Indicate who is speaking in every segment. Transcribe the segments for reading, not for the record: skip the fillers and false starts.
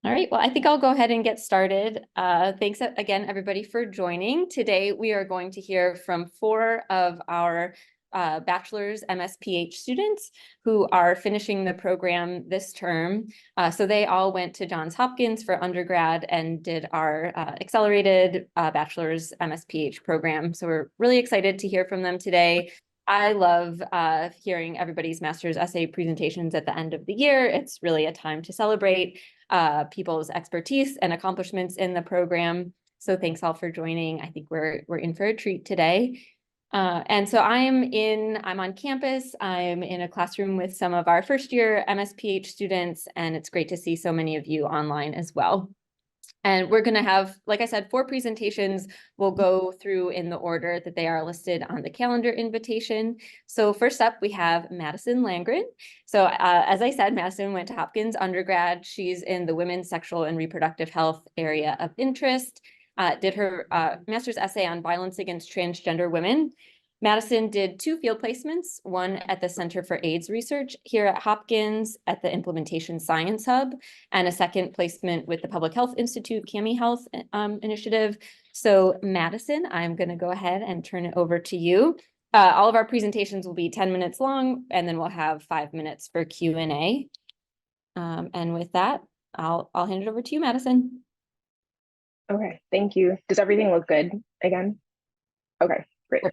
Speaker 1: All right, well, I think I'll go ahead and get started. Thanks again, everybody, for joining. Today, we are going to hear from 4 of our bachelor's MSPH students who are finishing the program this term. So they all went to Johns Hopkins for undergrad and did our accelerated bachelor's MSPH program. So we're really excited to hear from them today. I love hearing everybody's master's essay presentations at the end of the year. It's really a time to celebrate people's expertise and accomplishments in the program. So thanks all for joining. I think we're in for a treat today. And so I'm on campus. I'm in a classroom with some of our first year MSPH students, and it's great to see so many of you online as well. And we're going to have, like I said, 4 presentations. We'll go through in the order that they are listed on the calendar invitation. So first up, we have Madison Langrin. So as I said, Madison went to Hopkins undergrad. She's in the women's sexual and reproductive health area of interest, did her master's essay on violence against transgender women. Madison did 2 field placements, one at the Center for AIDS Research here at Hopkins at the Implementation Science Hub, and a second placement with the Public Health Institute CAMI Health initiative. So Madison, I'm going to go ahead and turn it over to you. All of our presentations will be 10 minutes long, and then we'll have 5 minutes for Q&A. And with that, I'll hand it over to you, Madison.
Speaker 2: Okay, thank you. Does everything look good again? Okay, great.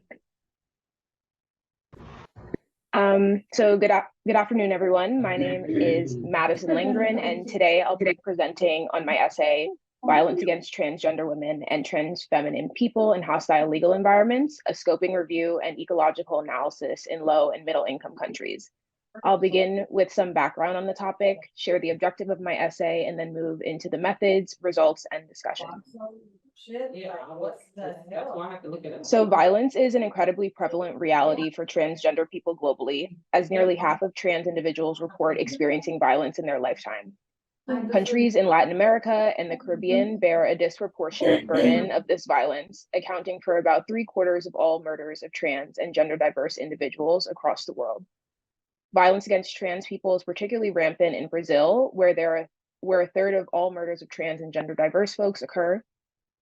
Speaker 2: So good afternoon, everyone. My name is Madison Langrin, and today I'll be presenting on my essay, Violence Against Transgender Women and Transfeminine People in Hostile Legal Environments, a Scoping Review and Ecological Analysis in Low and Middle Income Countries. I'll begin with some background on the topic, share the objective of my essay, and then move into the methods, results, and discussion. So violence is an incredibly prevalent reality for transgender people globally, as nearly half of trans individuals report experiencing violence in their lifetime. Countries in Latin America and the Caribbean bear a disproportionate burden of this violence, accounting for about 3/4 of all murders of trans and gender diverse individuals across the world. Violence against trans people is particularly rampant in Brazil, where 1/3 of all murders of trans and gender diverse folks occur,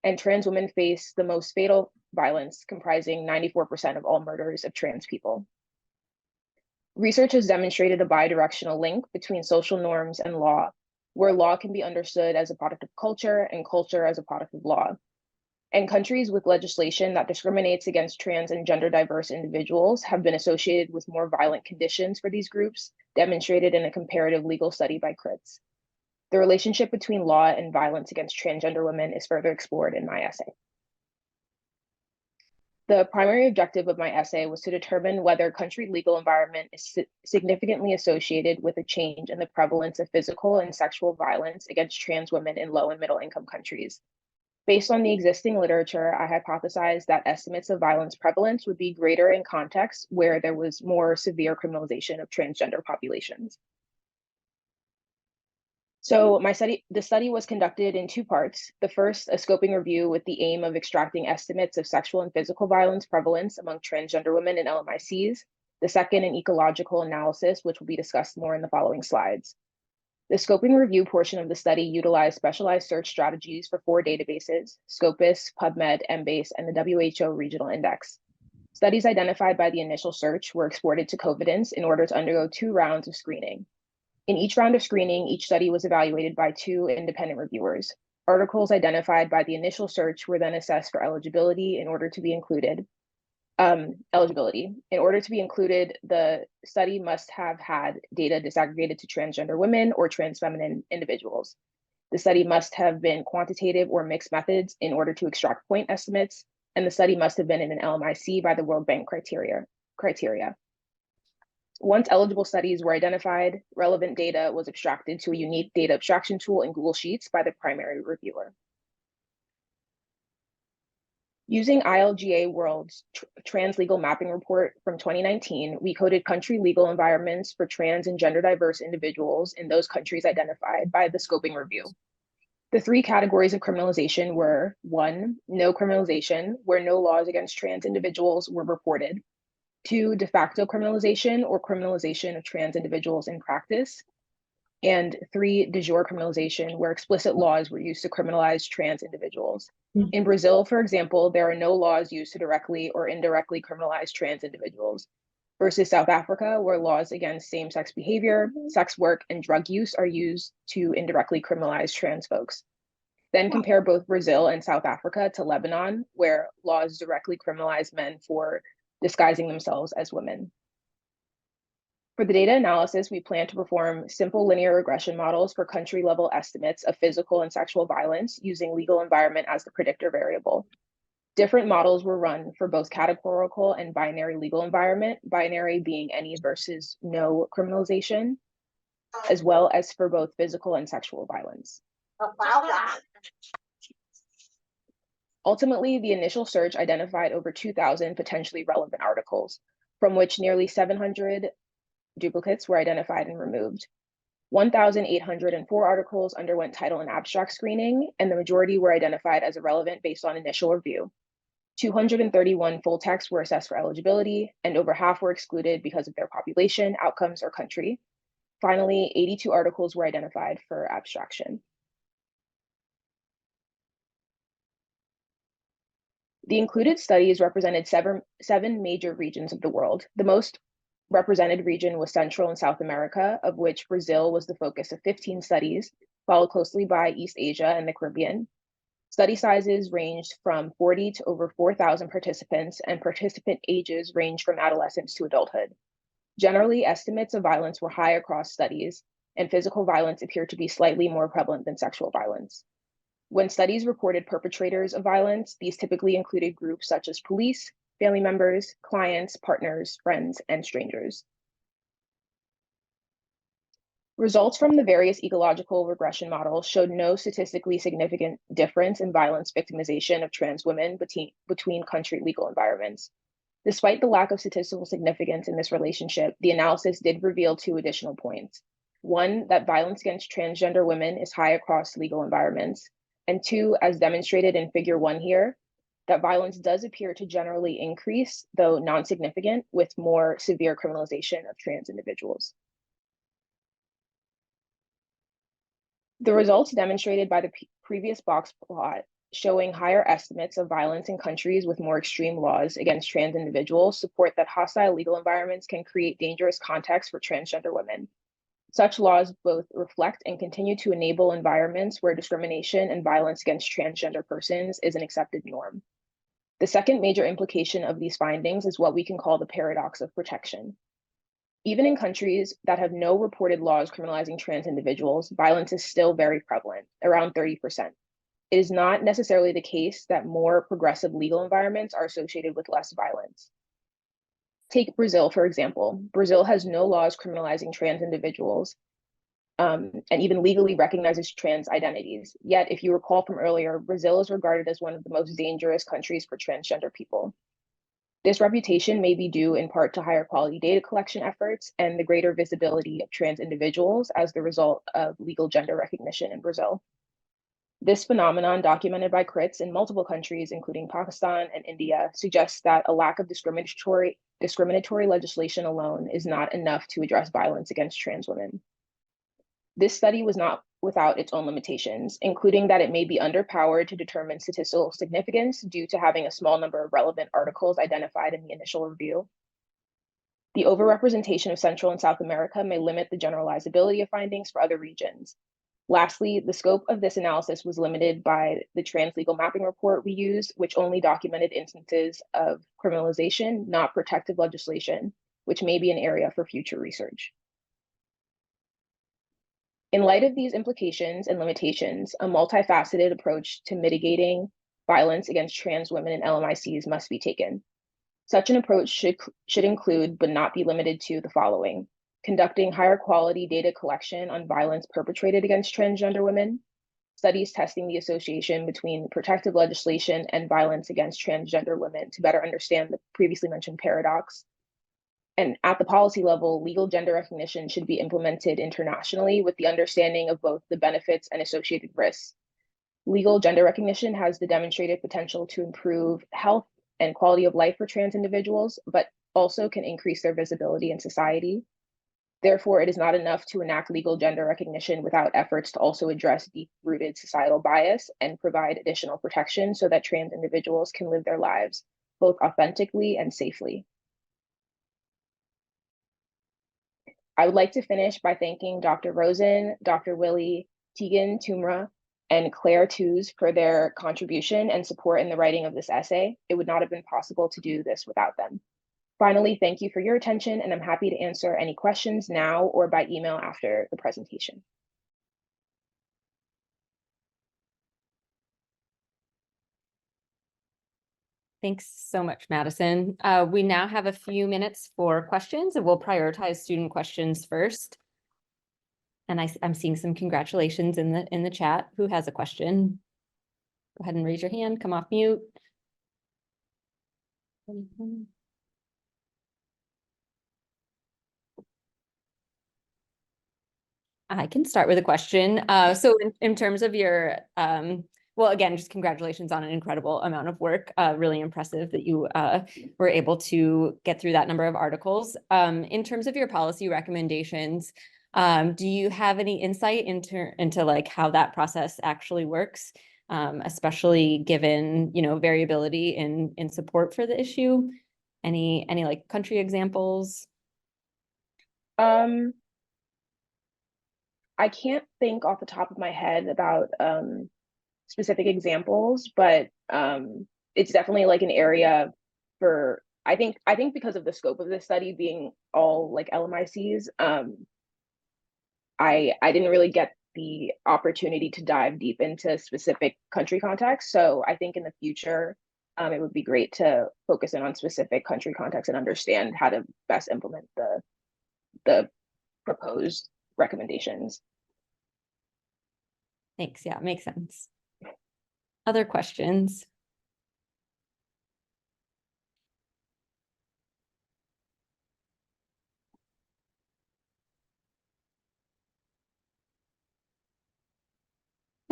Speaker 2: and trans women face the most fatal violence, comprising 94% of all murders of trans people. Research has demonstrated a bidirectional link between social norms and law, where law can be understood as a product of culture and culture as a product of law. And countries with legislation that discriminates against trans and gender diverse individuals have been associated with more violent conditions for these groups, demonstrated in a comparative legal study by Critz. The relationship between law and violence against transgender women is further explored in my essay. The primary objective of my essay was to determine whether country legal environment is significantly associated with a change in the prevalence of physical and sexual violence against trans women in low and middle income countries. Based on the existing literature, I hypothesized that estimates of violence prevalence would be greater in contexts where there was more severe criminalization of transgender populations. So the study was conducted in 2 parts. The first, a scoping review with the aim of extracting estimates of sexual and physical violence prevalence among transgender women in LMICs. The second, an ecological analysis, which will be discussed more in the following slides. The scoping review portion of the study utilized specialized search strategies for 4 databases: Scopus, PubMed, Embase, and the WHO Regional Index. Studies identified by the initial search were exported to Covidence in order to undergo 2 rounds of screening. In each round of screening, each study was evaluated by 2 independent reviewers. Articles identified by the initial search were then assessed for eligibility in order to be included. In order to be included, the study must have had data disaggregated to transgender women or transfeminine individuals. The study must have been quantitative or mixed methods in order to extract point estimates, and the study must have been in an LMIC by the World Bank criteria. Once eligible studies were identified, relevant data was abstracted to a unique data abstraction tool in Google Sheets by the primary reviewer. Using ILGA World's Trans Legal Mapping Report from 2019, we coded country legal environments for trans and gender diverse individuals in those countries identified by the scoping review. The 3 categories of criminalization were: 1, no criminalization, where no laws against trans individuals were reported; 2, de facto criminalization or criminalization of trans individuals in practice; and 3, de jure criminalization, where explicit laws were used to criminalize trans individuals. In Brazil, for example, there are no laws used to directly or indirectly criminalize trans individuals, versus South Africa, where laws against same-sex behavior, sex work, and drug use are used to indirectly criminalize trans folks. Then compare both Brazil and South Africa to Lebanon, where laws directly criminalize men for disguising themselves as women. For the data analysis, we plan to perform simple linear regression models for country-level estimates of physical and sexual violence using legal environment as the predictor variable. Different models were run for both categorical and binary legal environment, binary being any versus no criminalization, as well as for both physical and sexual violence. Ultimately, the initial search identified over 2,000 potentially relevant articles, from which nearly 700 duplicates were identified and removed. 1,804 articles underwent title and abstract screening, and the majority were identified as irrelevant based on initial review. 231 full texts were assessed for eligibility, and over half were excluded because of their population, outcomes, or country. Finally, 82 articles were identified for abstraction. The included studies represented seven major regions of the world. The most represented region was Central and South America, of which Brazil was the focus of 15 studies, followed closely by East Asia and the Caribbean. Study sizes ranged from 40 to over 4,000 participants, and participant ages ranged from adolescence to adulthood. Generally, estimates of violence were high across studies, and physical violence appeared to be slightly more prevalent than sexual violence. When studies reported perpetrators of violence, these typically included groups such as police, family members, clients, partners, friends, and strangers. Results from the various ecological regression models showed no statistically significant difference in violence victimization of trans women between country legal environments. Despite the lack of statistical significance in this relationship, the analysis did reveal 2 additional points. 1, that violence against transgender women is high across legal environments. And 2, as demonstrated in figure 1 here, that violence does appear to generally increase, though non-significant, with more severe criminalization of trans individuals. The results demonstrated by the previous box plot showing higher estimates of violence in countries with more extreme laws against trans individuals support that hostile legal environments can create dangerous contexts for transgender women. Such laws both reflect and continue to enable environments where discrimination and violence against transgender persons is an accepted norm. The second major implication of these findings is what we can call the paradox of protection. Even in countries that have no reported laws criminalizing trans individuals, violence is still very prevalent, around 30%. It is not necessarily the case that more progressive legal environments are associated with less violence. Take Brazil, for example. Brazil has no laws criminalizing trans individuals, and even legally recognizes trans identities. Yet, if you recall from earlier, Brazil is regarded as one of the most dangerous countries for transgender people. This reputation may be due in part to higher quality data collection efforts and the greater visibility of trans individuals as the result of legal gender recognition in Brazil. This phenomenon, documented by crits in multiple countries, including Pakistan and India, suggests that a lack of discriminatory legislation alone is not enough to address violence against trans women. This study was not without its own limitations, including that it may be underpowered to determine statistical significance due to having a small number of relevant articles identified in the initial review. The overrepresentation of Central and South America may limit the generalizability of findings for other regions. Lastly, the scope of this analysis was limited by the trans legal mapping report we used, which only documented instances of criminalization, not protective legislation, which may be an area for future research. In light of these implications and limitations, a multifaceted approach to mitigating violence against trans women in LMICs must be taken. Such an approach should include, but not be limited to, the following: conducting higher quality data collection on violence perpetrated against transgender women, studies testing the association between protective legislation and violence against transgender women to better understand the previously mentioned paradox. And at the policy level, legal gender recognition should be implemented internationally with the understanding of both the benefits and associated risks. Legal gender recognition has the demonstrated potential to improve health and quality of life for trans individuals, but also can increase their visibility in society. Therefore, it is not enough to enact legal gender recognition without efforts to also address deep-rooted societal bias and provide additional protection so that trans individuals can live their lives both authentically and safely. I would like to finish by thanking Dr. Rosen, Dr. Willie, Tegan Tumra, and Claire Tews for their contribution and support in the writing of this essay. It would not have been possible to do this without them. Finally, thank you for your attention, and I'm happy to answer any questions now or by email after the presentation.
Speaker 1: Thanks so much, Madison. We now have a few minutes for questions, and we'll prioritize student questions first. And I'm seeing some congratulations in the chat. Who has a question? Go ahead and raise your hand, come off mute. I can start with a question. So in terms of your, well, again, just congratulations on an incredible amount of work. Really impressive that you were able to get through that number of articles. In terms of your policy recommendations, do you have any insight into like how that process actually works, especially given, you know, variability in support for the issue? Any like country examples?
Speaker 2: I can't think off the top of my head about specific examples, but it's definitely like an area for, I think because of the scope of this study being all like LMICs, I didn't really get the opportunity to dive deep into specific country contexts. So I think in the future, it would be great to focus in on specific country contexts and understand how to best implement the proposed recommendations.
Speaker 1: Thanks. Yeah, makes sense. Other questions?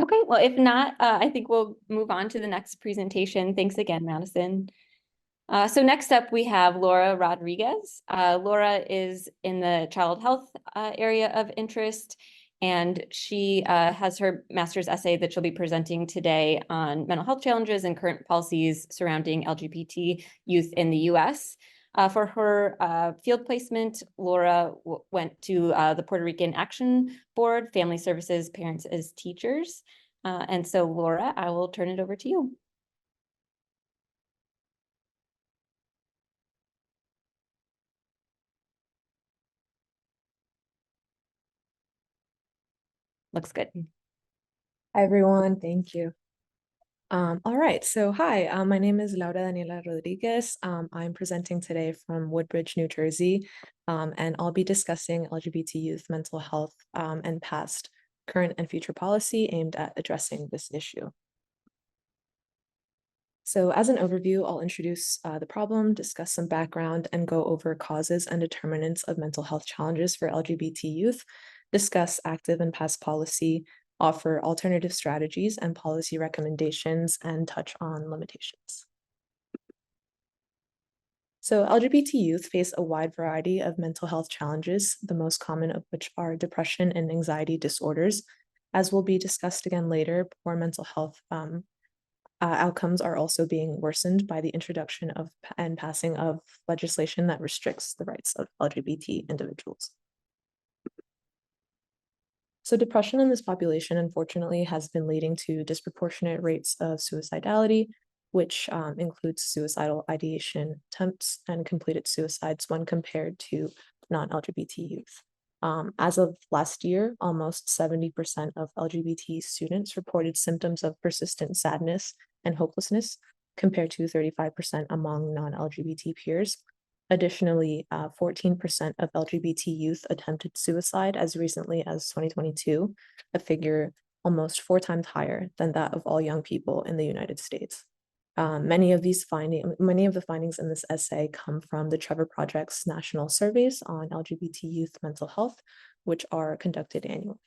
Speaker 1: Okay, well, if not, I think we'll move on to the next presentation. Thanks again, Madison. So next up, we have Laura Rodriguez. Laura is in the child health area of interest, and she has her master's essay that she'll be presenting today on mental health challenges and current policies surrounding LGBT youth in the US. For her field placement, Laura went to the Puerto Rican Action Board, Family Services, Parents as Teachers. And so Laura, I will turn it over to you. Looks good.
Speaker 3: Hi, everyone. Thank you. All right. So hi, my name is Laura Daniela Rodriguez. I'm presenting today from Woodbridge, New Jersey, and I'll be discussing LGBT youth mental health and past, current, and future policy aimed at addressing this issue. So as an overview, I'll introduce the problem, discuss some background, and go over causes and determinants of mental health challenges for LGBT youth, discuss active and past policy, offer alternative strategies and policy recommendations, and touch on limitations. So LGBT youth face a wide variety of mental health challenges, the most common of which are depression and anxiety disorders. As will be discussed again later, poor mental health outcomes are also being worsened by the introduction of and passing of legislation that restricts the rights of LGBT individuals. So depression in this population, unfortunately, has been leading to disproportionate rates of suicidality, which includes suicidal ideation attempts and completed suicides when compared to non-LGBT youth. As of last year, almost 70% of LGBT students reported symptoms of persistent sadness and hopelessness, compared to 35% among non-LGBT peers. Additionally, 14% of LGBT youth attempted suicide as recently as 2022, a figure almost 4 times higher than that of all young people in the United States. Many of the findings in this essay come from the Trevor Project's national surveys on LGBT youth mental health, which are conducted annually.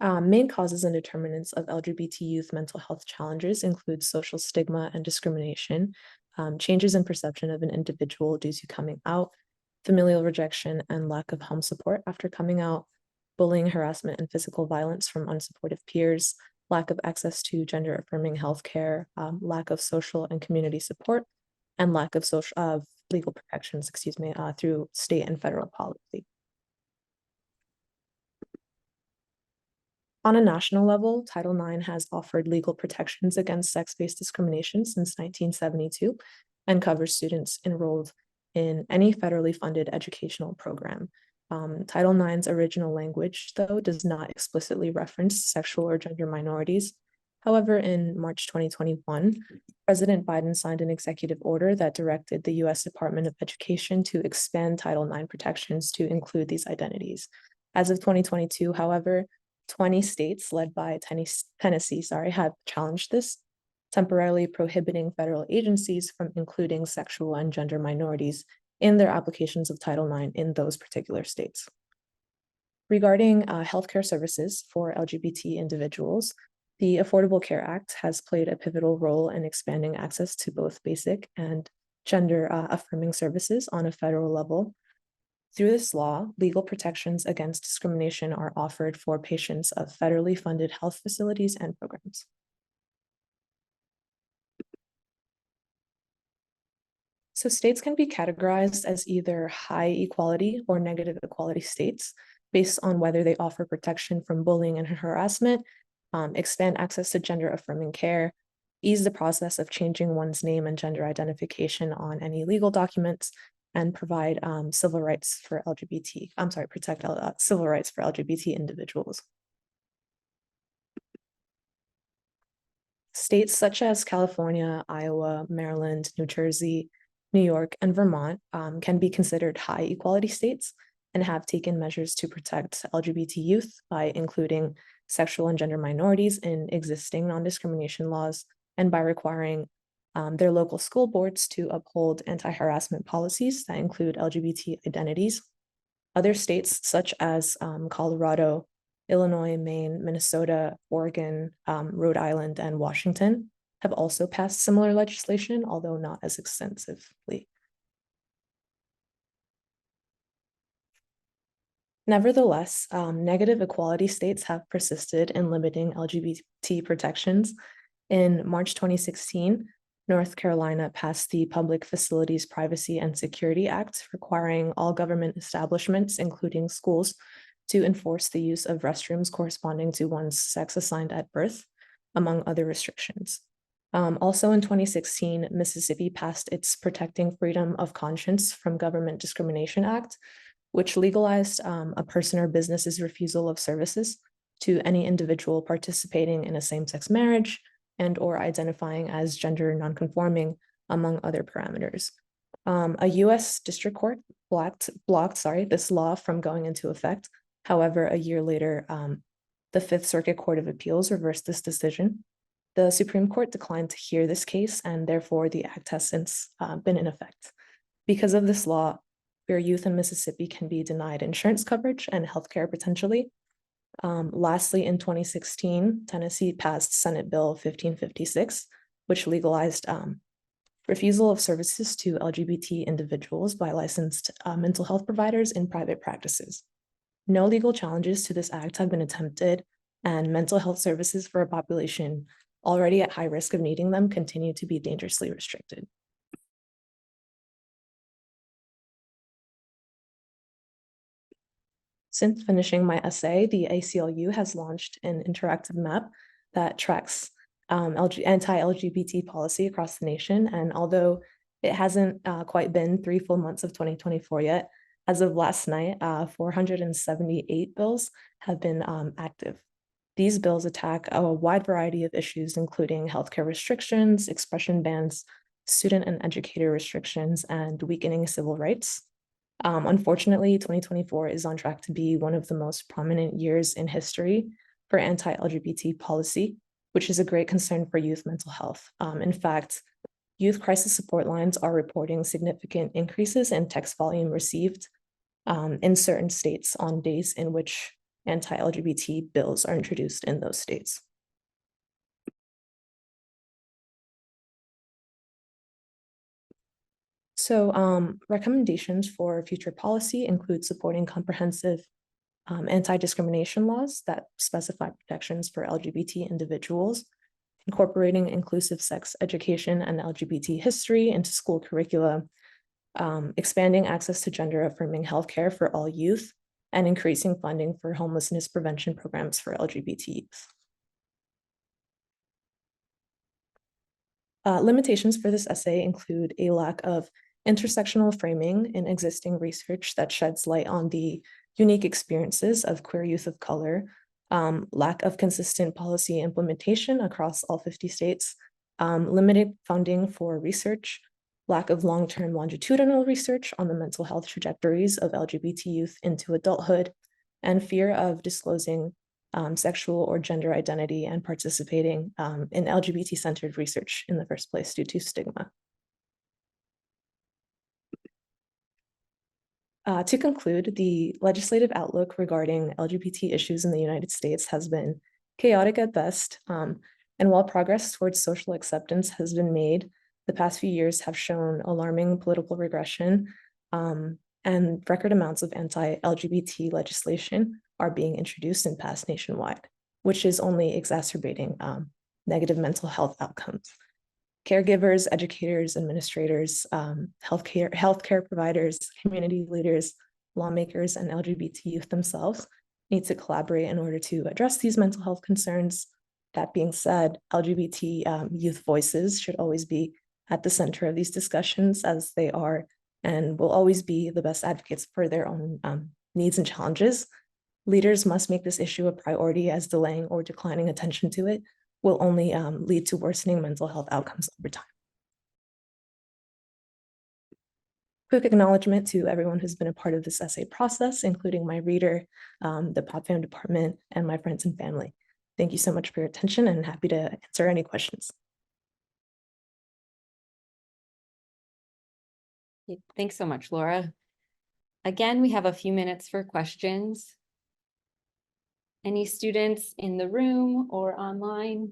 Speaker 3: Main causes and determinants of LGBT youth mental health challenges include social stigma and discrimination, changes in perception of an individual due to coming out, familial rejection, and lack of home support after coming out, bullying, harassment, and physical violence from unsupportive peers, lack of access to gender-affirming healthcare, lack of social and community support, and lack of legal protections, through state and federal policy. On a national level, Title IX has offered legal protections against sex-based discrimination since 1972 and covers students enrolled in any federally funded educational program. Title IX's original language, though, does not explicitly reference sexual or gender minorities. However, in March 2021, President Biden signed an executive order that directed the U.S. Department of Education to expand Title IX protections to include these identities. As of 2022, however, 20 states, led by Tennessee, have challenged this, temporarily prohibiting federal agencies from including sexual and gender minorities in their applications of Title IX in those particular states. Regarding healthcare services for LGBT individuals, the Affordable Care Act has played a pivotal role in expanding access to both basic and gender-affirming services on a federal level. Through this law, legal protections against discrimination are offered for patients of federally funded health facilities and programs. So states can be categorized as either high equality or negative equality states based on whether they offer protection from bullying and harassment, expand access to gender-affirming care, ease the process of changing one's name and gender identification on any legal documents, and provide civil rights for protect civil rights for LGBT individuals. States such as California, Iowa, Maryland, New Jersey, New York, and Vermont can be considered high equality states and have taken measures to protect LGBT youth by including sexual and gender minorities in existing non-discrimination laws and by requiring their local school boards to uphold anti-harassment policies that include LGBT identities. Other states such as Colorado, Illinois, Maine, Minnesota, Oregon, Rhode Island, and Washington have also passed similar legislation, although not as extensively. Nevertheless, negative equality states have persisted in limiting LGBT protections. In March 2016, North Carolina passed the Public Facilities Privacy and Security Act, requiring all government establishments, including schools, to enforce the use of restrooms corresponding to one's sex assigned at birth, among other restrictions. Also in 2016, Mississippi passed its Protecting Freedom of Conscience from Government Discrimination Act, which legalized a person or business's refusal of services to any individual participating in a same-sex marriage and or identifying as gender nonconforming, among other parameters. A U.S. district court blocked this law from going into effect. However, a year later, the Fifth Circuit Court of Appeals reversed this decision. The Supreme Court declined to hear this case, and therefore the act has since been in effect. Because of this law, queer youth in Mississippi can be denied insurance coverage and healthcare potentially. Lastly, in 2016, Tennessee passed Senate Bill 1556, which legalized refusal of services to LGBT individuals by licensed mental health providers in private practices. No legal challenges to this act have been attempted, and mental health services for a population already at high risk of needing them continue to be dangerously restricted. Since finishing my essay, the ACLU has launched an interactive map that tracks anti-LGBT policy across the nation. And although it hasn't quite been 3 full months of 2024 yet, as of last night, 478 bills have been active. These bills attack a wide variety of issues, including healthcare restrictions, expression bans, student and educator restrictions, and weakening civil rights. Unfortunately, 2024 is on track to be one of the most prominent years in history for anti-LGBT policy, which is a great concern for youth mental health. In fact, youth crisis support lines are reporting significant increases in text volume received in certain states on days in which anti-LGBT bills are introduced in those states. So recommendations for future policy include supporting comprehensive anti-discrimination laws that specify protections for LGBT individuals, incorporating inclusive sex education and LGBT history into school curricula, expanding access to gender-affirming healthcare for all youth, and increasing funding for homelessness prevention programs for LGBT youth. Limitations for this essay include a lack of intersectional framing in existing research that sheds light on the unique experiences of queer youth of color, lack of consistent policy implementation across all 50 states, limited funding for research, lack of long-term longitudinal research on the mental health trajectories of LGBT youth into adulthood, and fear of disclosing sexual or gender identity and participating in LGBT-centered research in the first place due to stigma. To conclude, the legislative outlook regarding LGBT issues in the United States has been chaotic at best, and while progress towards social acceptance has been made, the past few years have shown alarming political regression, and record amounts of anti-LGBT legislation are being introduced and passed nationwide, which is only exacerbating negative mental health outcomes. Caregivers, educators, administrators, healthcare providers, community leaders, lawmakers, and LGBT youth themselves need to collaborate in order to address these mental health concerns. That being said, LGBT youth voices should always be at the center of these discussions, as they are and will always be the best advocates for their own needs and challenges. Leaders must make this issue a priority, as delaying or declining attention to it will only lead to worsening mental health outcomes over time. Quick acknowledgement to everyone who's been a part of this essay process, including my reader, the PopFam department, and my friends and family. Thank you so much for your attention, and happy to answer any questions.
Speaker 1: Thanks so much, Laura. Again, we have a few minutes for questions. Any students in the room or online?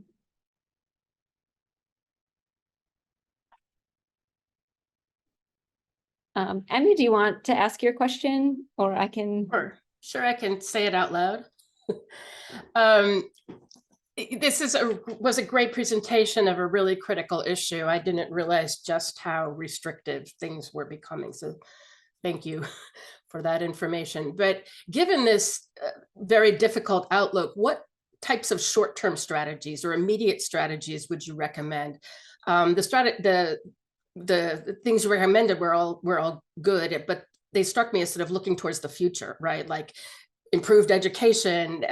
Speaker 1: Emmy, do you want to ask your question, or I can?
Speaker 4: Sure, I can say it out loud. This was a great presentation of a really critical issue. I didn't realize just how restrictive things were becoming. So thank you for that information. But given this very difficult outlook, what types of short-term strategies or immediate strategies would you recommend? The things you recommended were all good, but they struck me as sort of looking towards the future, right? Like improved education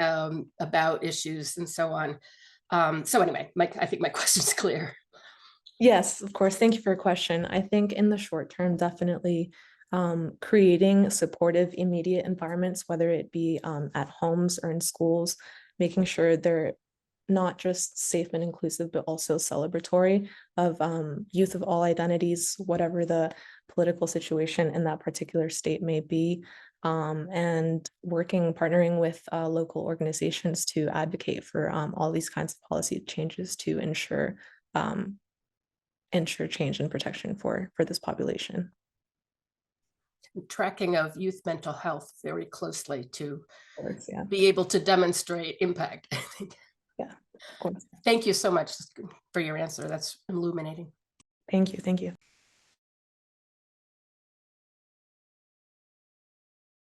Speaker 4: about issues and so on. So anyway, I think my question's clear.
Speaker 3: Yes, of course. Thank you for your question. I think in the short term, definitely creating supportive immediate environments, whether it be at homes or in schools, making sure they're not just safe and inclusive, but also celebratory of youth of all identities, whatever the political situation in that particular state may be, and partnering with local organizations to advocate for all these kinds of policy changes to ensure change and protection for this population.
Speaker 4: Tracking of youth mental health very closely to
Speaker 3: Yeah.
Speaker 4: be able to demonstrate impact, I think.
Speaker 3: Yeah, of course.
Speaker 4: Thank you so much for your answer. That's illuminating.
Speaker 3: Thank you. Thank you.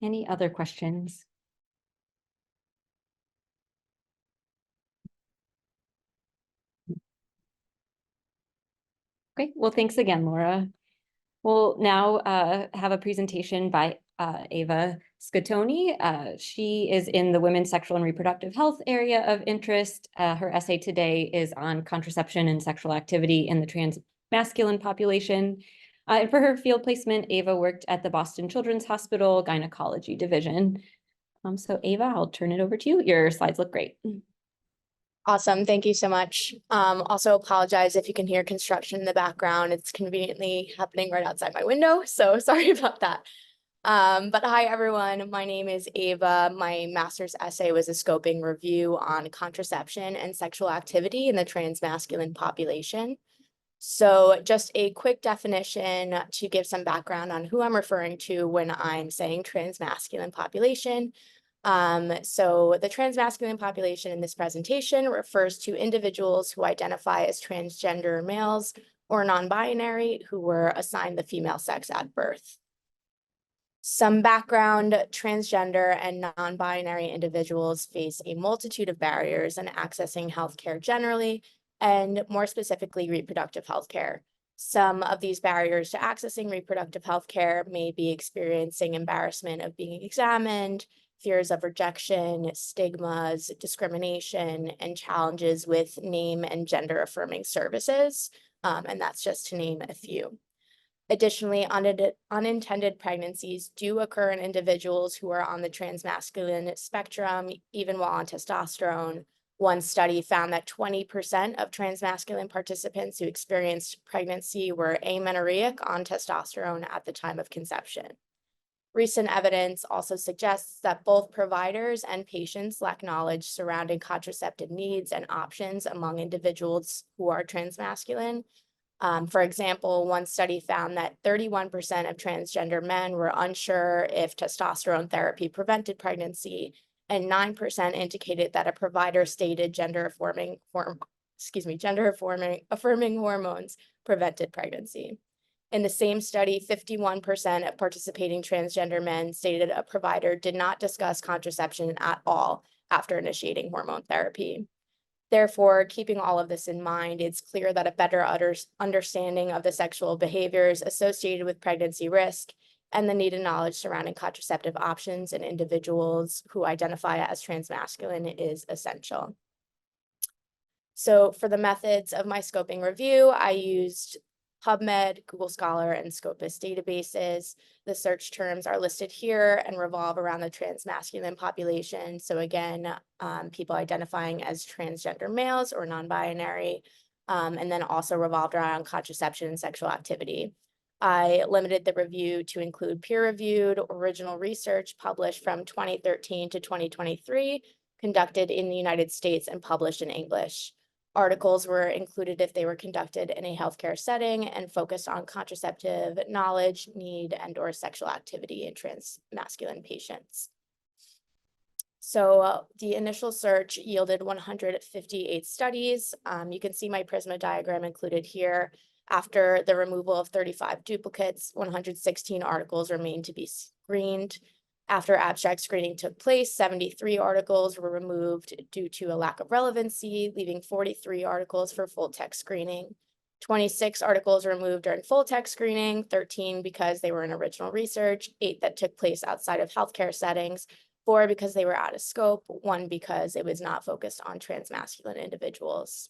Speaker 1: Any other questions? Okay, well, thanks again, Laura. We'll now have a presentation by Ava Scatoni. She is in the women's sexual and reproductive health area of interest. Her essay today is on contraception and sexual activity in the trans masculine population. And for her field placement, Ava worked at the Boston Children's Hospital Gynecology Division. So Ava, I'll turn it over to you. Your slides look great.
Speaker 5: Awesome. Thank you so much. Also apologize if you can hear construction in the background. It's conveniently happening right outside my window, so sorry about that. But hi, everyone. My name is Ava. My master's essay was a scoping review on contraception and sexual activity in the trans masculine population. So just a quick definition to give some background on who I'm referring to when I'm saying transmasculine population. So the transmasculine population in this presentation refers to individuals who identify as transgender males or non-binary who were assigned the female sex at birth. Some background: transgender and non-binary individuals face a multitude of barriers in accessing healthcare generally, and more specifically, reproductive healthcare. Some of these barriers to accessing reproductive healthcare may be experiencing embarrassment of being examined, fears of rejection, stigmas, discrimination, and challenges with name and gender affirming services. And that's just to name a few. Additionally, unintended pregnancies do occur in individuals who are on the transmasculine spectrum, even while on testosterone. One study found that 20% of transmasculine participants who experienced pregnancy were amenorrheic on testosterone at the time of conception. Recent evidence also suggests that both providers and patients lack knowledge surrounding contraceptive needs and options among individuals who are transmasculine. For example, one study found that 31% of transgender men were unsure if testosterone therapy prevented pregnancy, and 9% indicated that a provider stated gender-affirming hormones prevented pregnancy. In the same study, 51% of participating transgender men stated a provider did not discuss contraception at all after initiating hormone therapy. Therefore, keeping all of this in mind, it's clear that a better understanding of the sexual behaviors associated with pregnancy risk and the needed knowledge surrounding contraceptive options in individuals who identify as transmasculine is essential. So for the methods of my scoping review, I used PubMed, Google Scholar, and Scopus databases. The search terms are listed here and revolve around the transmasculine population. So again, people identifying as transgender males or non-binary, and then also revolved around contraception and sexual activity. I limited the review to include peer-reviewed original research published from 2013 to 2023, conducted in the United States and published in English. Articles were included if they were conducted in a healthcare setting and focused on contraceptive knowledge, need, and/or sexual activity in transmasculine patients. So the initial search yielded 158 studies. You can see my Prisma diagram included here. After the removal of 35 duplicates, 116 articles remained to be screened. After abstract screening took place, 73 articles were removed due to a lack of relevancy, leaving 43 articles for full text screening. 26 articles removed during full text screening, 13 because they were in original research, 8 that took place outside of healthcare settings, 4 because they were out of scope, 1 because it was not focused on transmasculine individuals.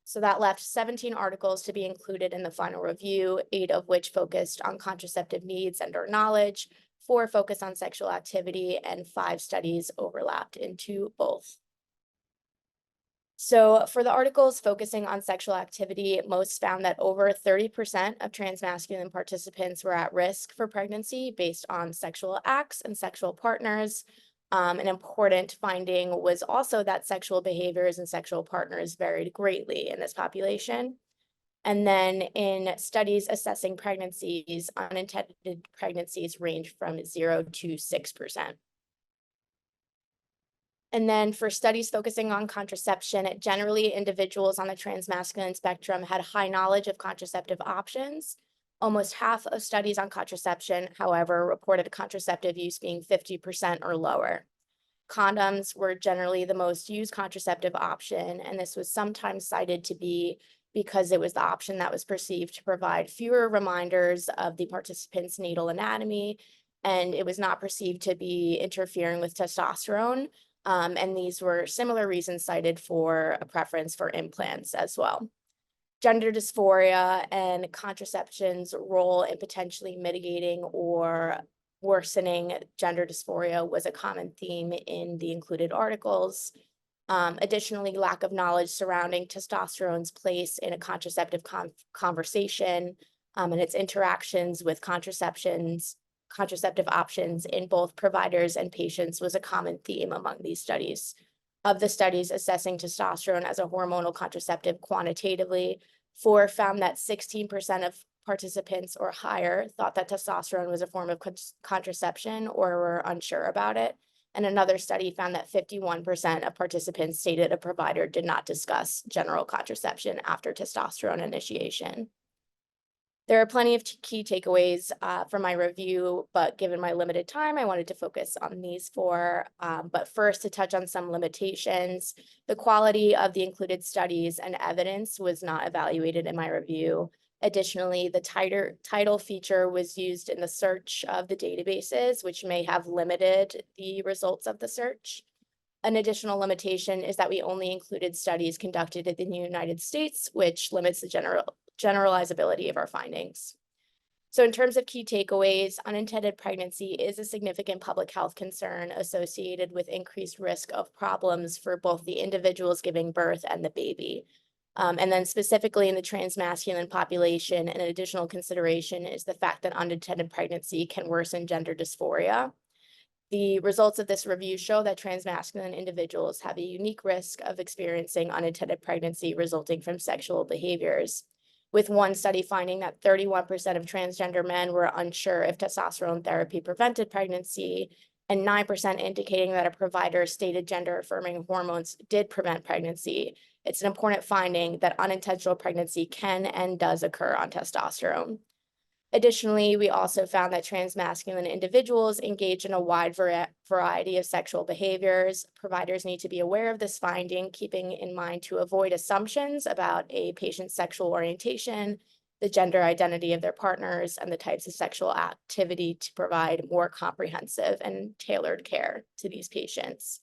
Speaker 5: So that left 17 articles to be included in the final review, 8 of which focused on contraceptive needs and/or knowledge, 4 focused on sexual activity, and 5 studies overlapped into both. So for the articles focusing on sexual activity, most found that over 30% of transmasculine participants were at risk for pregnancy based on sexual acts and sexual partners. An important finding was also that sexual behaviors and sexual partners varied greatly in this population. And then in studies assessing pregnancies, unintended pregnancies range from 0 to 6%. And then for studies focusing on contraception, generally individuals on the transmasculine spectrum had high knowledge of contraceptive options. Almost half of studies on contraception, however, reported contraceptive use being 50% or lower. Condoms were generally the most used contraceptive option, and this was sometimes cited to be because it was the option that was perceived to provide fewer reminders of the participant's natal anatomy, and it was not perceived to be interfering with testosterone. And these were similar reasons cited for a preference for implants as well. Gender dysphoria and contraception's role in potentially mitigating or worsening gender dysphoria was a common theme in the included articles. Additionally, lack of knowledge surrounding testosterone's place in a contraceptive conversation and its interactions with contraceptive options in both providers and patients was a common theme among these studies. Of the studies assessing testosterone as a hormonal contraceptive quantitatively, 4 found that 16% of participants or higher thought that testosterone was a form of contraception or were unsure about it. And another study found that 51% of participants stated a provider did not discuss general contraception after testosterone initiation. There are plenty of key takeaways from my review, but given my limited time, I wanted to focus on these 4. But first, to touch on some limitations, the quality of the included studies and evidence was not evaluated in my review. Additionally, the title feature was used in the search of the databases, which may have limited the results of the search. An additional limitation is that we only included studies conducted in the United States, which limits the generalizability of our findings. So in terms of key takeaways, unintended pregnancy is a significant public health concern associated with increased risk of problems for both the individuals giving birth and the baby. And then specifically in the transmasculine population, an additional consideration is the fact that unintended pregnancy can worsen gender dysphoria. The results of this review show that transmasculine individuals have a unique risk of experiencing unintended pregnancy resulting from sexual behaviors, with one study finding that 31% of transgender men were unsure if testosterone therapy prevented pregnancy, and 9% indicating that a provider's stated gender-affirming hormones did prevent pregnancy. It's an important finding that unintentional pregnancy can and does occur on testosterone. Additionally, we also found that transmasculine individuals engage in a wide variety of sexual behaviors. Providers need to be aware of this finding, keeping in mind to avoid assumptions about a patient's sexual orientation, the gender identity of their partners, and the types of sexual activity to provide more comprehensive and tailored care to these patients.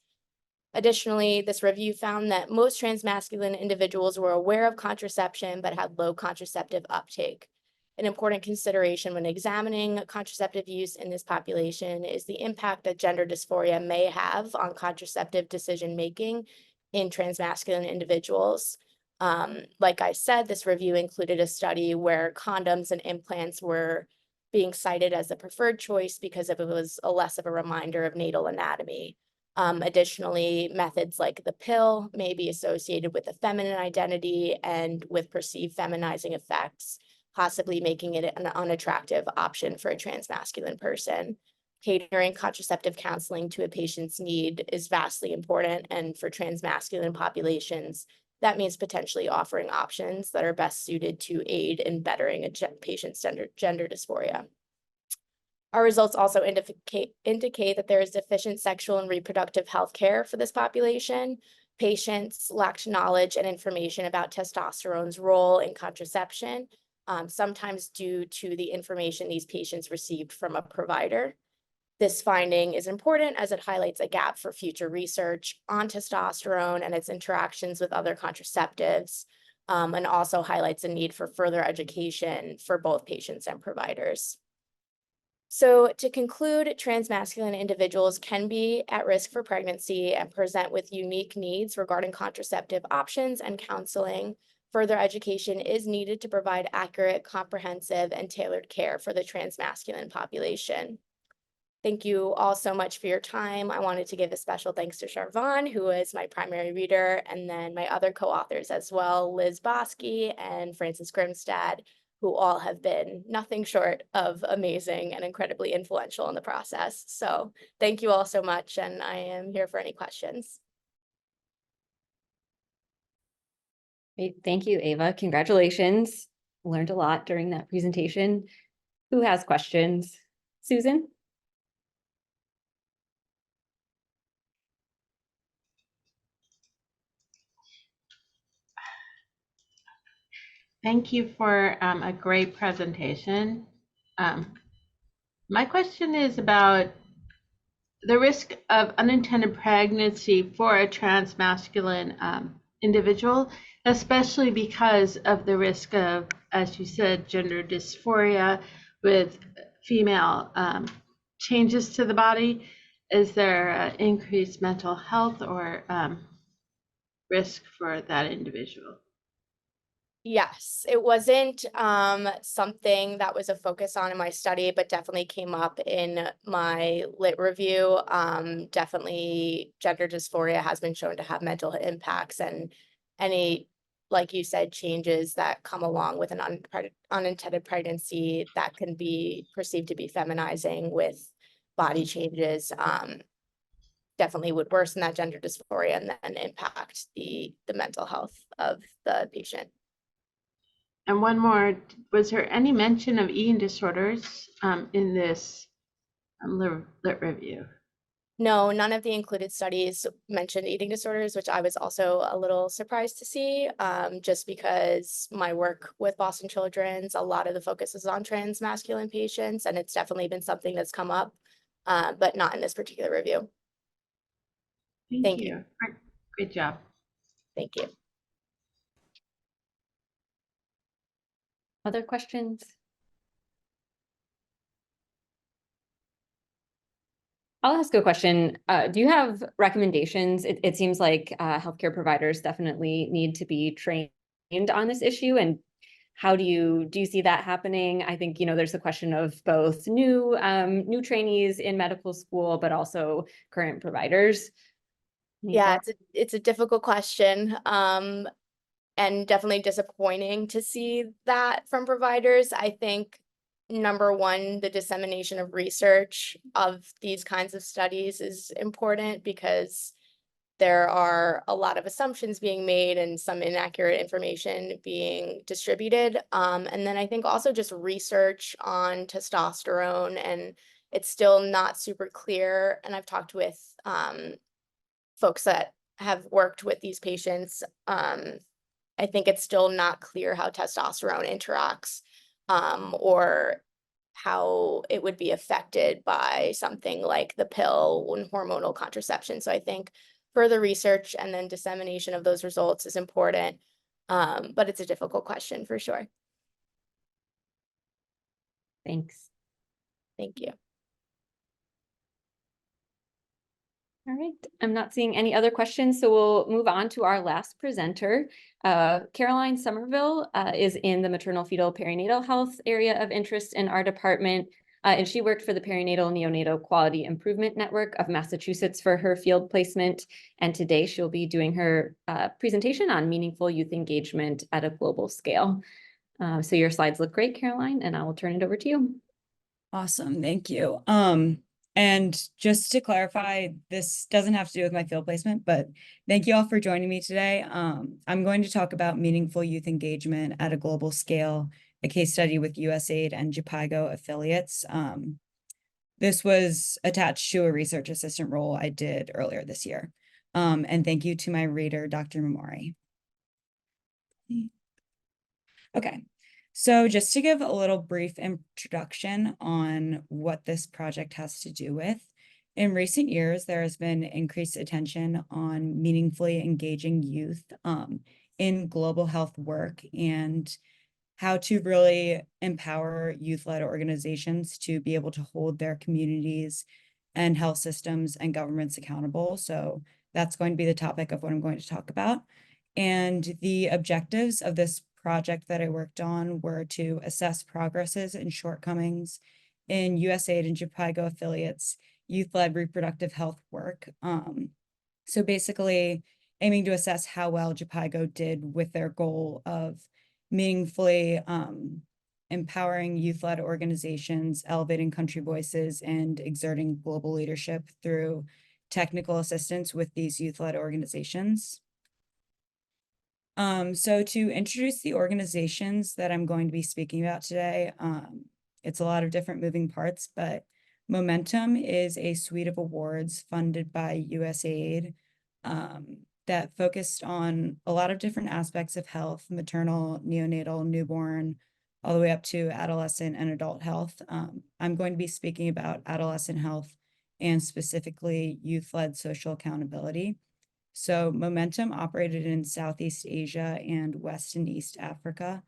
Speaker 5: Additionally, this review found that most transmasculine individuals were aware of contraception but had low contraceptive uptake. An important consideration when examining contraceptive use in this population is the impact that gender dysphoria may have on contraceptive decision-making in transmasculine individuals. Like I said, this review included a study where condoms and implants were being cited as the preferred choice because it was less of a reminder of natal anatomy. Additionally, methods like the pill may be associated with a feminine identity and with perceived feminizing effects, possibly making it an unattractive option for a transmasculine person. Catering contraceptive counseling to a patient's need is vastly important, and for transmasculine populations, that means potentially offering options that are best suited to aid in bettering a patient's gender dysphoria. Our results also indicate that there is deficient sexual and reproductive health care for this population. Patients lacked knowledge and information about testosterone's role in contraception, sometimes due to the information these patients received from a provider. This finding is important as it highlights a gap for future research on testosterone and its interactions with other contraceptives, and also highlights a need for further education for both patients and providers. So to conclude, transmasculine individuals can be at risk for pregnancy and present with unique needs regarding contraceptive options and counseling. Further education is needed to provide accurate, comprehensive, and tailored care for the transmasculine population. Thank you all so much for your time. I wanted to give a special thanks to Charvon, who is my primary reader, and then my other co-authors as well, Liz Bosky and Frances Grimstad, who all have been nothing short of amazing and incredibly influential in the process. So thank you all so much, and I am here for any questions.
Speaker 1: Great. Thank you, Ava. Congratulations. Learned a lot during that presentation. Who has questions? Susan?
Speaker 6: Thank you for a great presentation. My question is about the risk of unintended pregnancy for a transmasculine individual, especially because of the risk of, as you said, gender dysphoria with female changes to the body. Is there increased mental health or risk for that individual?
Speaker 5: Yes, it wasn't something that was a focus on in my study, but definitely came up in my lit review. Definitely gender dysphoria has been shown to have mental impacts, and any like you said, changes that come along with an unintended pregnancy that can be perceived to be feminizing with body changes, definitely would worsen that gender dysphoria and then impact the mental health of the patient.
Speaker 6: And one more, was there any mention of eating disorders in this lit review?
Speaker 5: No, none of the included studies mentioned eating disorders, which I was also a little surprised to see, just because my work with Boston Children's, a lot of the focus is on trans masculine patients, and it's definitely been something that's come up, but not in this particular review. Thank you.
Speaker 6: Great job.
Speaker 5: Thank you.
Speaker 1: Other questions? I'll ask a question. Do you have recommendations? It seems like healthcare providers definitely need to be trained on this issue. And how do you see that happening? I think, there's a question of both new trainees in medical school, but also current providers.
Speaker 5: Yeah, it's a difficult question. And definitely disappointing to see that from providers. I think number one, the dissemination of research of these kinds of studies is important because there are a lot of assumptions being made and some inaccurate information being distributed. And then I think also just research on testosterone, and it's still not super clear. And I've talked with folks that have worked with these patients. I think it's still not clear how testosterone interacts or how it would be affected by something like the pill and hormonal contraception. So I think further research and then dissemination of those results is important, but it's a difficult question for sure.
Speaker 1: Thanks.
Speaker 5: Thank you.
Speaker 1: All right, I'm not seeing any other questions, so we'll move on to our last presenter. Caroline Somerville is in the maternal fetal perinatal health area of interest in our department, and she worked for the Perinatal Neonatal Quality Improvement Network of Massachusetts for her field placement. And today she'll be doing her presentation on meaningful youth engagement at a global scale. So your slides look great, Caroline, and I will turn it over to you.
Speaker 7: Awesome, thank you. And just to clarify, this doesn't have to do with my field placement, but thank you all for joining me today. I'm going to talk about meaningful youth engagement at a global scale, a case study with USAID and JPIGO affiliates. This was attached to a research assistant role I did earlier this year. And thank you to my reader, Dr. Mamori. Okay. So just to give a little brief introduction on what this project has to do with, in recent years, there has been increased attention on meaningfully engaging youth in global health work and how to really empower youth-led organizations to be able to hold their communities and health systems and governments accountable. So that's going to be the topic of what I'm going to talk about. And the objectives of this project that I worked on were to assess progresses and shortcomings in USAID and JPIGO affiliates youth-led reproductive health work. So basically aiming to assess how well JPIGO did with their goal of meaningfully empowering youth-led organizations, elevating country voices, and exerting global leadership through technical assistance with these youth-led organizations. So to introduce the organizations that I'm going to be speaking about today, it's a lot of different moving parts, but Momentum is a suite of awards funded by USAID that focused on a lot of different aspects of health, maternal, neonatal, newborn, all the way up to adolescent and adult health. I'm going to be speaking about adolescent health and specifically youth-led social accountability. So Momentum operated in Southeast Asia and West and East Africa,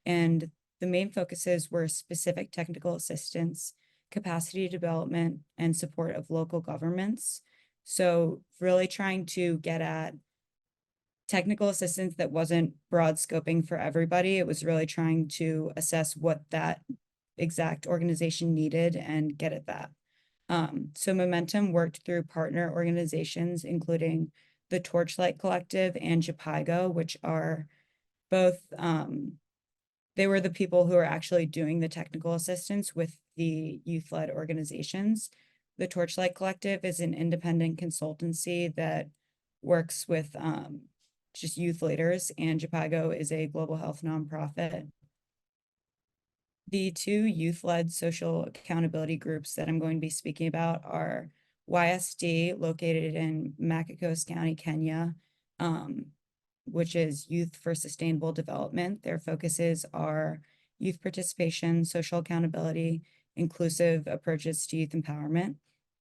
Speaker 7: and the main focuses were specific technical assistance, capacity development, and support of local governments. So really trying to get at technical assistance that wasn't broad scoping for everybody. It was really trying to assess what that exact organization needed and get at that. So Momentum worked through partner organizations, including the Torchlight Collective and JPIGO, which are both, they were the people who are actually doing the technical assistance with the youth-led organizations. The Torchlight Collective is an independent consultancy that works with just youth leaders, and Japago is a global health nonprofit. The two youth-led social accountability groups that I'm going to be speaking about are YSD, located in Machakos County, Kenya, which is Youth for Sustainable Development. Their focuses are youth participation, social accountability, inclusive approaches to youth empowerment,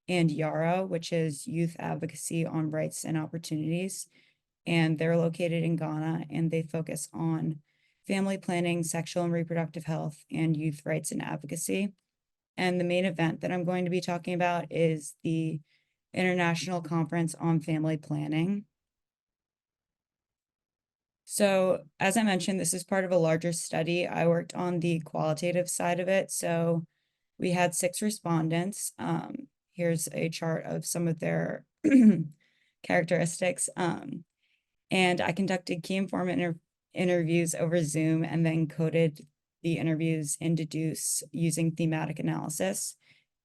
Speaker 7: and YARA, which is Youth Advocacy on Rights and Opportunities. And they're located in Ghana, and they focus on family planning, sexual and reproductive health, and youth rights and advocacy. And the main event that I'm going to be talking about is the International Conference on Family Planning. So as I mentioned, this is part of a larger study. I worked on the qualitative side of it. So we had 6 respondents. Here's a chart of some of their characteristics. And I conducted key informant interviews over Zoom and then coded the interviews into Deuce using thematic analysis.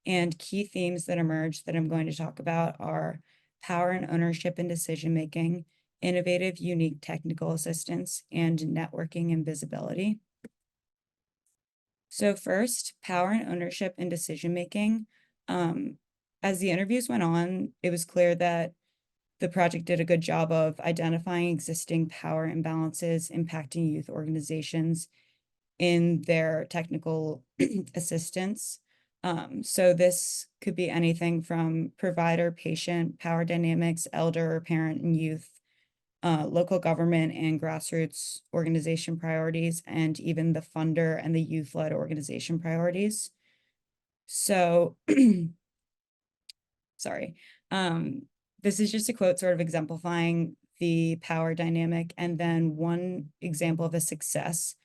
Speaker 7: And key themes that emerged that I'm going to talk about are power and ownership in decision-making, innovative, unique technical assistance, and networking and visibility. So first, power and ownership in decision-making. As the interviews went on, it was clear that the project did a good job of identifying existing power imbalances impacting youth organizations in their technical assistance. So this could be anything from provider, patient, power dynamics, elder, parent, and youth, local government and grassroots organization priorities, and even the funder and the youth-led organization priorities. So, sorry. This is just a quote sort of exemplifying the power dynamic. And then one example of a success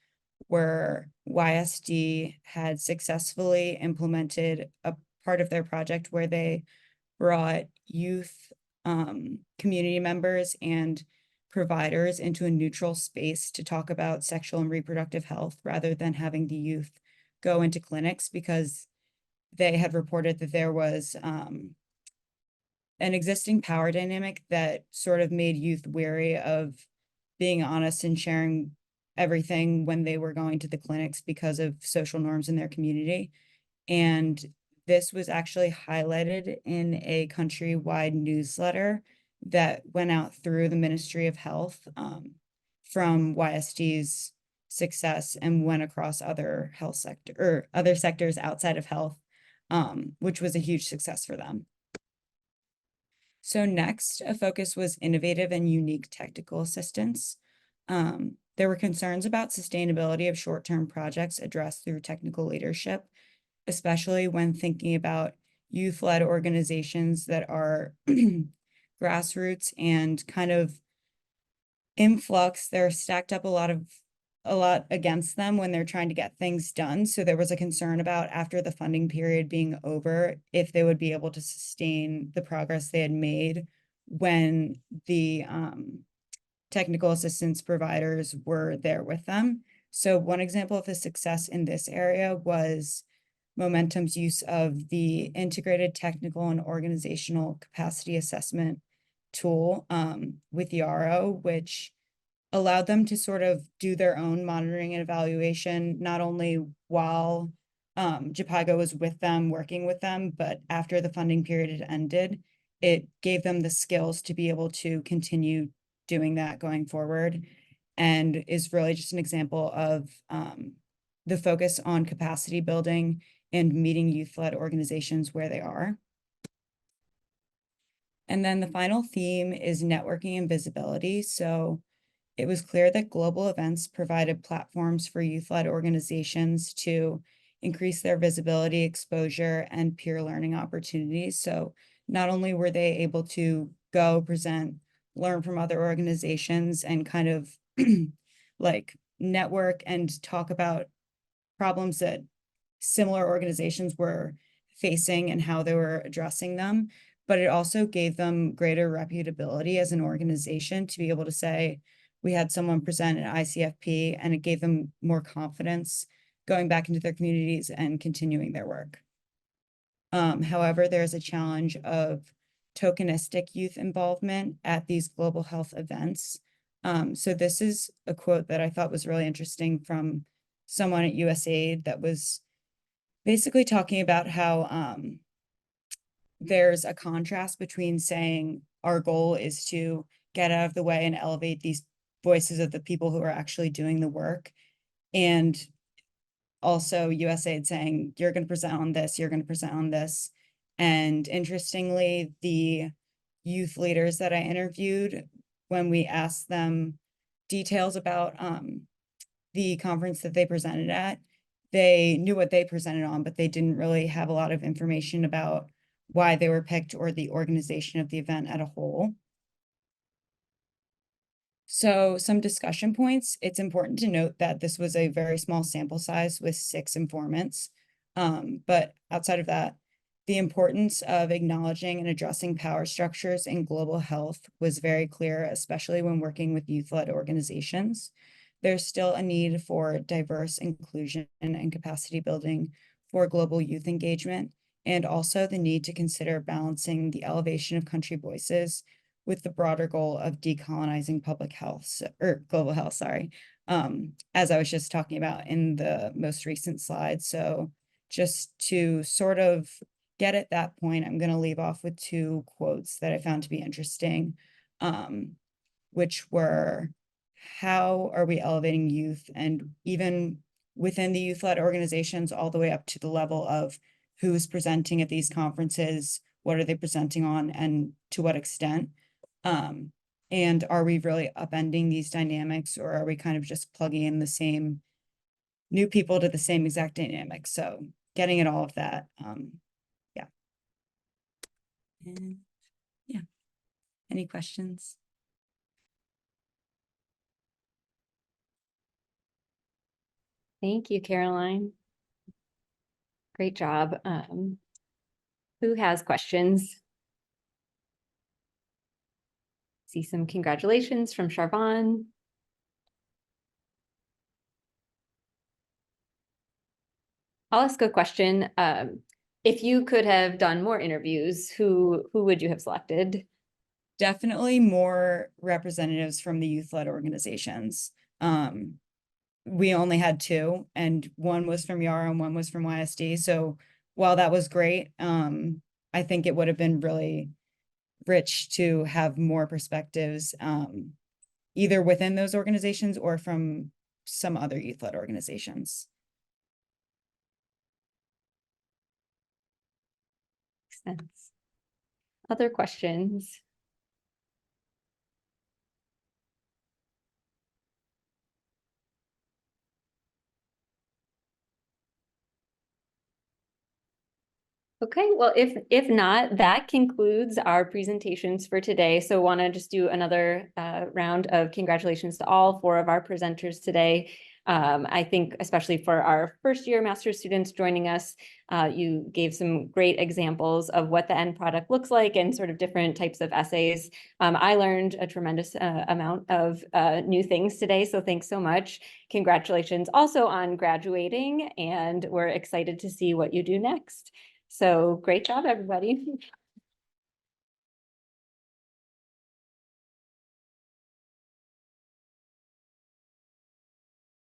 Speaker 7: where YSD had successfully implemented a part of their project where they brought youth community members and providers into a neutral space to talk about sexual and reproductive health rather than having the youth go into clinics, because they had reported that there was an existing power dynamic that sort of made youth wary of being honest and sharing everything when they were going to the clinics because of social norms in their community. And this was actually highlighted in a countrywide newsletter that went out through the Ministry of Health from YSD's success and went across other health sector or other sectors outside of health, which was a huge success for them. So next, a focus was innovative and unique technical assistance. There were concerns about sustainability of short-term projects addressed through technical leadership, especially when thinking about youth-led organizations that are grassroots and kind of in flux. They're stacked up a lot against them when they're trying to get things done. So there was a concern about, after the funding period being over, if they would be able to sustain the progress they had made when the technical assistance providers were there with them. So one example of the success in this area was Momentum's use of the integrated technical and organizational capacity assessment tool with Yarrow, which allowed them to sort of do their own monitoring and evaluation, not only while Japago was with them, working with them, but after the funding period had ended, it gave them the skills to be able to continue doing that going forward, and is really just an example of the focus on capacity building and meeting youth-led organizations where they are. And then the final theme is networking and visibility. So it was clear that global events provided platforms for youth-led organizations to increase their visibility, exposure, and peer learning opportunities. So not only were they able to go present, learn from other organizations, and kind of like network and talk about problems that similar organizations were facing and how they were addressing them, but it also gave them greater reputability as an organization to be able to say, we had someone present at ICFP, and it gave them more confidence going back into their communities and continuing their work. However, there's a challenge of tokenistic youth involvement at these global health events. So this is a quote that I thought was really interesting from someone at USAID that was basically talking about how there's a contrast between saying our goal is to get out of the way and elevate these voices of the people who are actually doing the work, and also USAID saying, you're going to present on this, you're going to present on this. And interestingly, the youth leaders that I interviewed, when we asked them details about the conference that they presented at, they knew what they presented on, but they didn't really have a lot of information about why they were picked or the organization of the event at a whole. So some discussion points. It's important to note that this was a very small sample size with 6 informants. But outside of that, the importance of acknowledging and addressing power structures in global health was very clear, especially when working with youth-led organizations. There's still a need for diverse inclusion and capacity building for global youth engagement, and also the need to consider balancing the elevation of country voices with the broader goal of decolonizing public health, or global health, sorry, as I was just talking about in the most recent slide. So just to sort of get at that point, I'm going to leave off with 2 quotes that I found to be interesting, which were, how are we elevating youth? And even within the youth-led organizations, all the way up to the level of who's presenting at these conferences, what are they presenting on, and to what extent? And are we really upending these dynamics, or are we kind of just plugging in the same new people to the same exact dynamics? So getting at all of that, yeah. And yeah, any questions?
Speaker 1: Thank you, Caroline. Great job. Who has questions? See some congratulations from Charvon. I'll ask a question. If you could have done more interviews, who would you have selected?
Speaker 7: Definitely more representatives from the youth-led organizations. We only had 2, and one was from Yara and one was from YSD. So while that was great, I think it would have been really rich to have more perspectives, either within those organizations or from some other youth-led organizations.
Speaker 1: Makes sense. Other questions? Okay, well, if not, that concludes our presentations for today. So want to just do another round of congratulations to all 4 of our presenters today. I think especially for our first year master's students joining us, you gave some great examples of what the end product looks like and sort of different types of essays. I learned a tremendous amount of new things today, so thanks so much. Congratulations also on graduating, and we're excited to see what you do next. So great job, everybody.